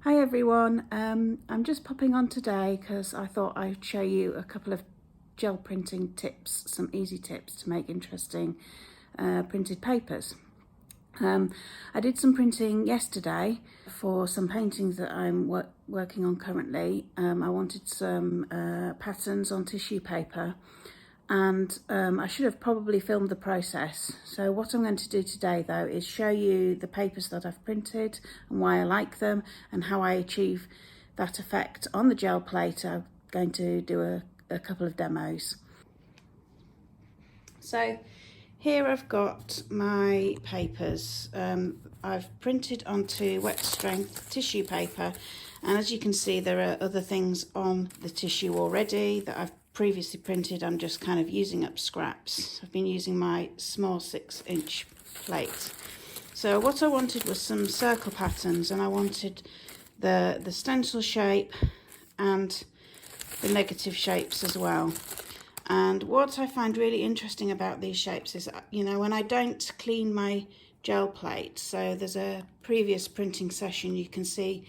Hi everyone, I'm just popping on today because I thought I'd show you a couple of gel printing tips, some easy tips to make interesting printed papers. I did some printing yesterday for some paintings that I'm working on currently. I wanted some patterns on tissue paper, and I should have probably filmed the process. So what I'm going to do today though is show you the papers that I've printed and why I like them and how I achieve that effect on the gel plate. I'm going to do a couple of demos. So here I've got my papers. I've printed onto wet strength tissue paper, and as you can see there are other things on the tissue already that I've previously printed. I'm just kind of using up scraps. I've been using my small 6-inch plate. So what I wanted was some circle patterns, and I wanted the stencil shape and the negative shapes as well. And what I find really interesting about these shapes is, you know, when I don't clean my gel plate, so there's a previous printing session, you can see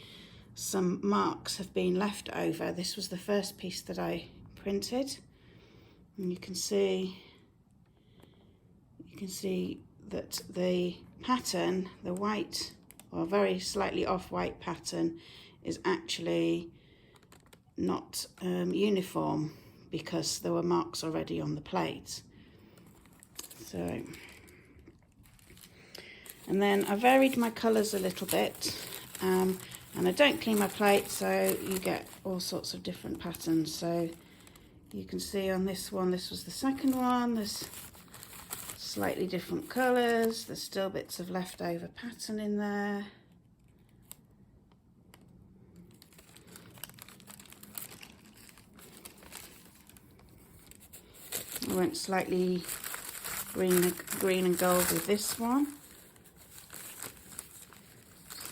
some marks have been left over. This was the first piece that I printed, and you can see that the pattern, the white or very slightly off-white pattern, is actually not uniform because there were marks already on the plate. So, and then I varied my colours a little bit, and I don't clean my plate, so you get all sorts of different patterns. So you can see on this one, this was the second one, there's slightly different colours, there's still bits of leftover pattern in there. I went slightly green and gold with this one.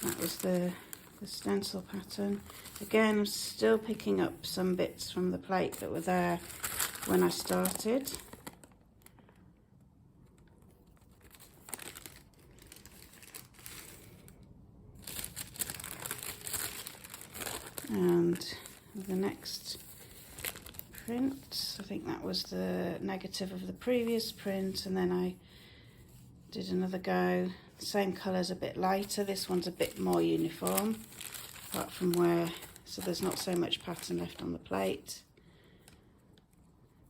That was the stencil pattern. Again, I'm still picking up some bits from the plate that were there when I started. And the next print, I think that was the negative of the previous print, and then I did another go. Same colours, a bit lighter. This one's a bit more uniform, apart from where, so there's not so much pattern left on the plate.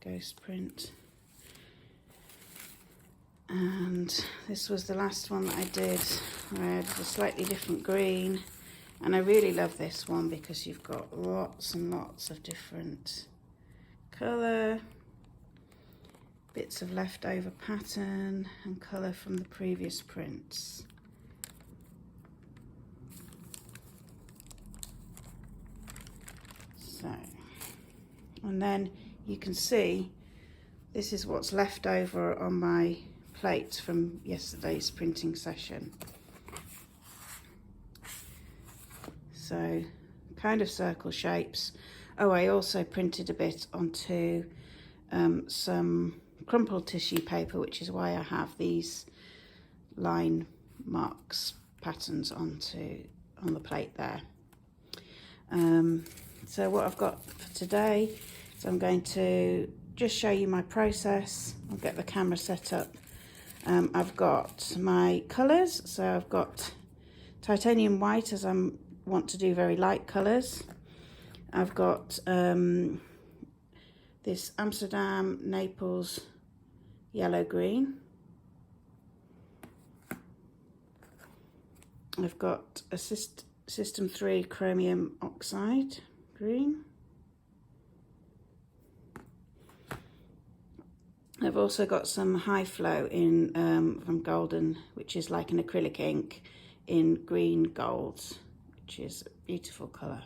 Ghost print. And this was the last one that I did. I had a slightly different green, and I really love this one because you've got lots and lots of different colour, bits of leftover pattern and colour from the previous prints. So, and then you can see this is what's left over on my plate from yesterday's printing session. So kind of circle shapes. Oh, I also printed a bit onto some crumpled tissue paper, which is why I have these line marks patterns on the plate there. So what I've got for today is I'm going to just show you my process. I'll get the camera set up. I've got my colours, so I've got titanium white, as I want to do very light colours. I've got this Amsterdam, Naples, yellow green. I've got a System 3 chromium oxide green. I've also got some high flow in from Golden, which is like an acrylic ink in green gold, which is a beautiful colour.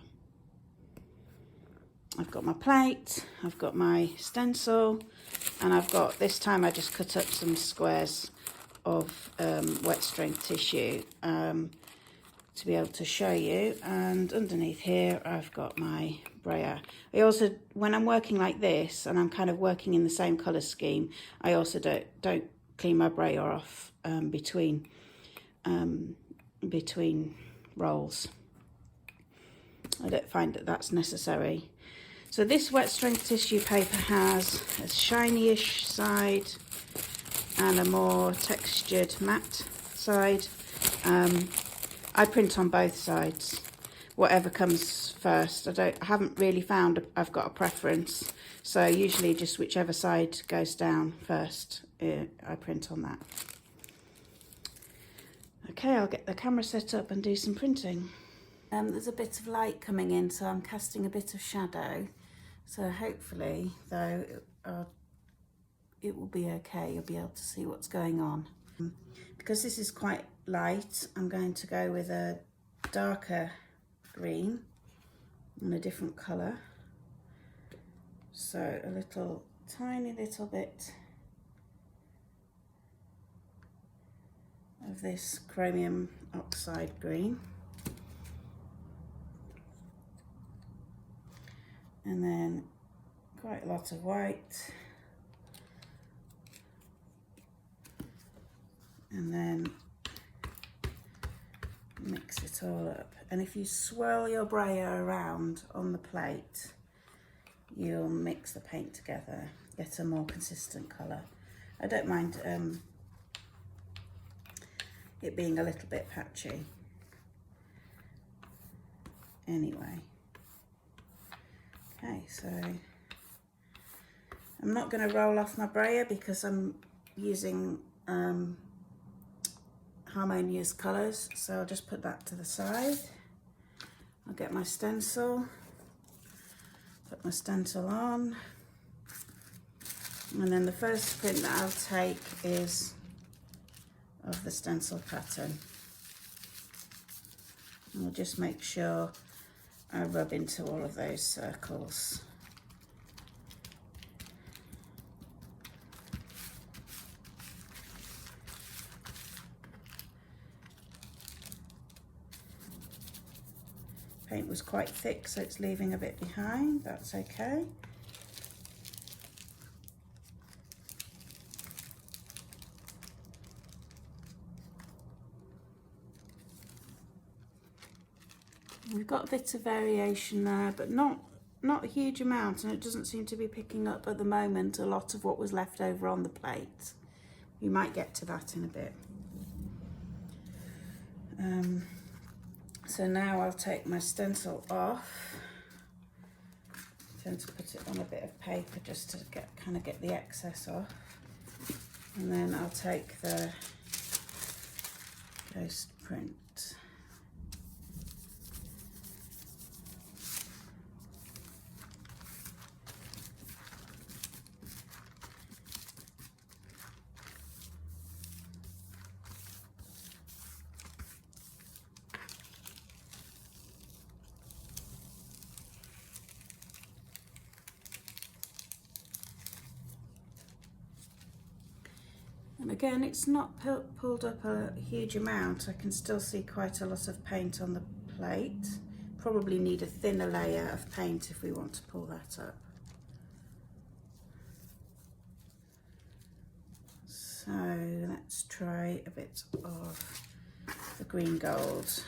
I've got my plate, I've got my stencil, and I've got, this time I just cut up some squares of wet strength tissue to be able to show you. And underneath here I've got my Brayer. I also, when I'm working like this and I'm kind of working in the same colour scheme, I also don't clean my Brayer off between rolls. I don't find that that's necessary. So this wet strength tissue paper has a shiny-ish side and a more textured matte side. I print on both sides, whatever comes first. I haven't really found I've got a preference, so usually just whichever side goes down first, I print on that. Okay, I'll get the camera set up and do some printing. There's a bit of light coming in, so I'm casting a bit of shadow. So hopefully, though, it will be okay. You'll be able to see what's going on. Because this is quite light, I'm going to go with a darker green and a different colour. So a little, tiny little bit of this chromium oxide green. And then quite a lot of white, and then mix it all up. And if you swirl your brayer around on the plate, you'll mix the paint together, get a more consistent colour. I don't mind it being a little bit patchy anyway. Okay, so I'm not going to roll off my brayer because I'm using harmonious colours, so I'll just put that to the side. I'll get my stencil, put my stencil on, and then the first print that I'll take is of the stencil pattern. And I'll just make sure I rub into all of those circles. Paint was quite thick, so it's leaving a bit behind. That's okay. We've got a bit of variation there, but not a huge amount, and it doesn't seem to be picking up at the moment a lot of what was left over on the plate. We might get to that in a bit. So now I'll take my stencil off. I tend to put it on a bit of paper just to kind of get the excess off. And then I'll take the ghost print. And again, it's not pulled up a huge amount. I can still see quite a lot of paint on the plate. Probably need a thinner layer of paint if we want to pull that up. So let's try a bit of the green gold.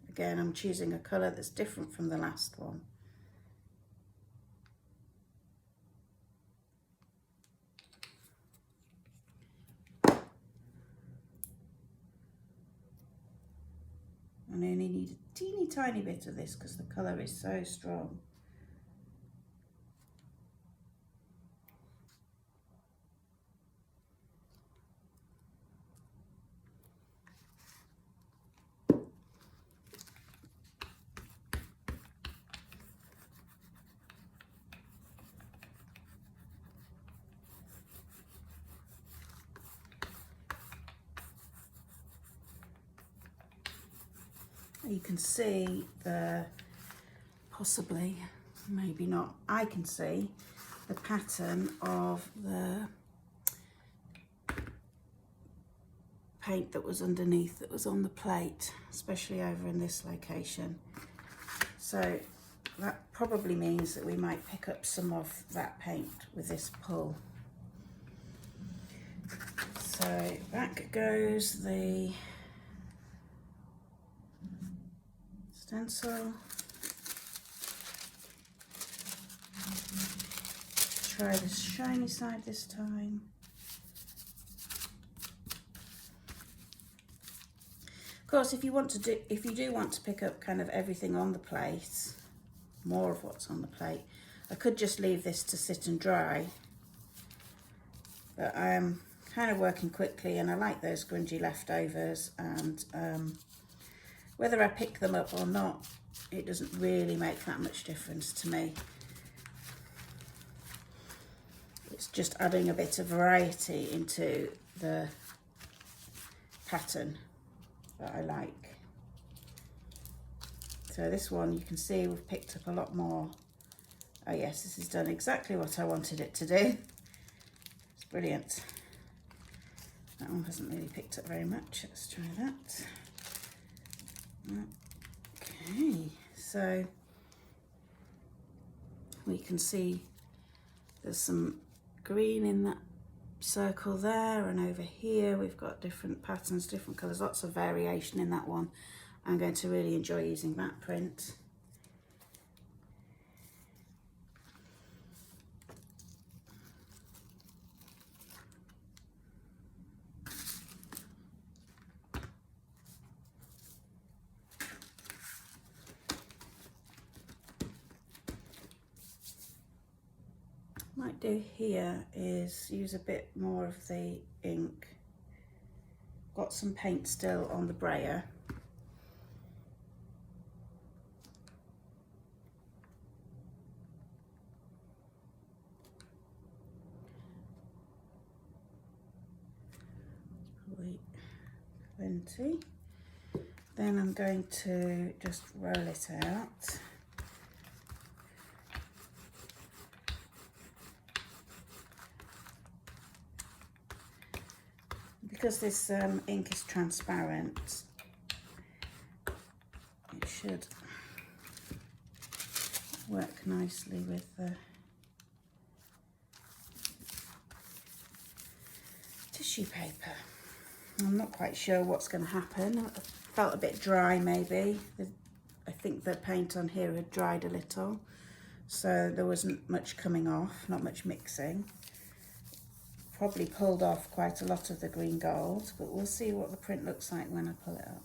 Again, I'm choosing a colour that's different from the last one. I only need a teeny tiny bit of this because the colour is so strong. You can see the, possibly, maybe not, I can see the pattern of the paint that was underneath, that was on the plate, especially over in this location. So that probably means that we might pick up some of that paint with this pull. So back goes the stencil. Try the shiny side this time. Of course, if you do want to pick up kind of everything on the plate, more of what's on the plate, I could just leave this to sit and dry. But I am kind of working quickly, and I like those grungy leftovers, and whether I pick them up or not, it doesn't really make that much difference to me. It's just adding a bit of variety into the pattern that I like. So this one, you can see we've picked up a lot more. Oh yes, this has done exactly what I wanted it to do. It's brilliant. That one hasn't really picked up very much. Let's try that. Okay, so we can see there's some green in that circle there, and over here we've got different patterns, different colours, lots of variation in that one. I'm going to really enjoy using that print. Might do here is use a bit more of the ink. Got some paint still on the Brayer. Probably plenty. Then I'm going to just roll it out. Because this ink is transparent, it should work nicely with the tissue paper. I'm not quite sure what's going to happen. I felt a bit dry maybe. I think the paint on here had dried a little, so there wasn't much coming off, not much mixing. Probably pulled off quite a lot of the green gold, but we'll see what the print looks like when I pull it up.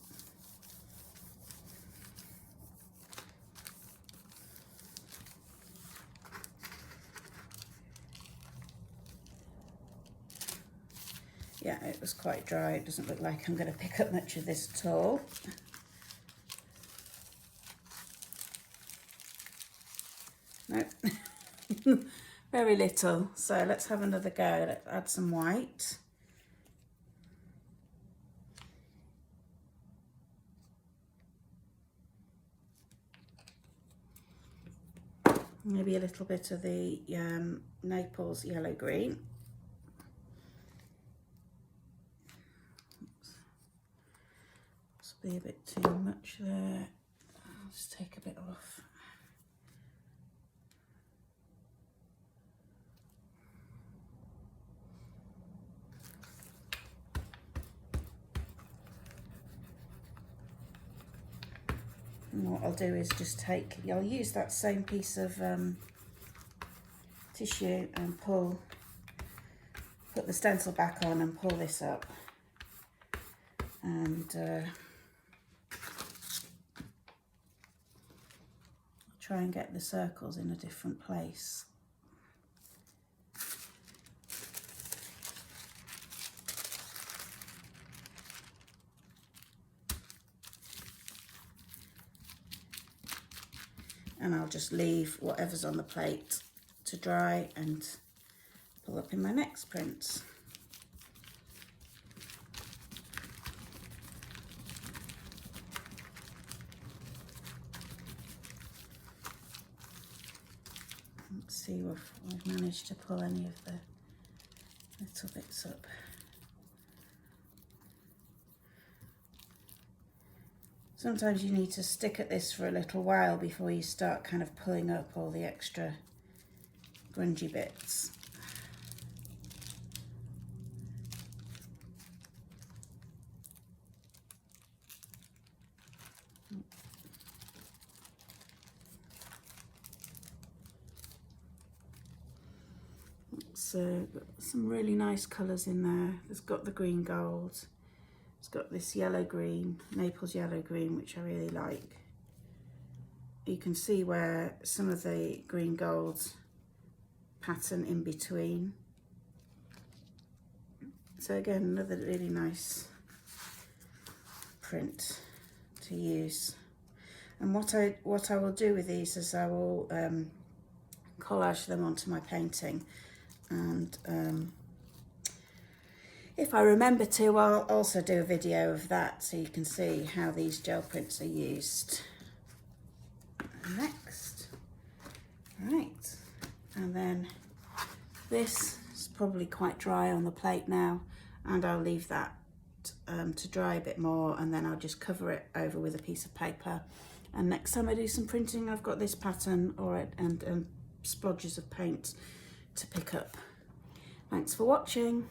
Yeah, it was quite dry. It doesn't look like I'm going to pick up much of this at all. Nope. Very little. So let's have another go. Let's add some white. Maybe a little bit of the Naples yellow green. Be a bit too much there. I'll just take a bit off. And what I'll do is just I'll use that same piece of tissue and put the stencil back on and pull this up. And try and get the circles in a different place. And I'll just leave whatever's on the plate to dry and pull up in my next prints. Let's see if we've managed to pull any of the little bits up. Sometimes you need to stick at this for a little while before you start kind of pulling up all the extra grungy bits. So got some really nice colours in there. It's got the green gold. It's got this yellow green, Naples yellow green, which I really like. You can see where some of the green gold pattern in between. So again, another really nice print to use. And what I will do with these is I will collage them onto my painting, and if I remember to, I'll also do a video of that so you can see how these gel prints are used. Next, right, and then this is probably quite dry on the plate now, and I'll leave that to dry a bit more, and then I'll just cover it over with a piece of paper. And next time I do some printing, I've got this pattern and splodges of paint to pick up. Thanks for watching.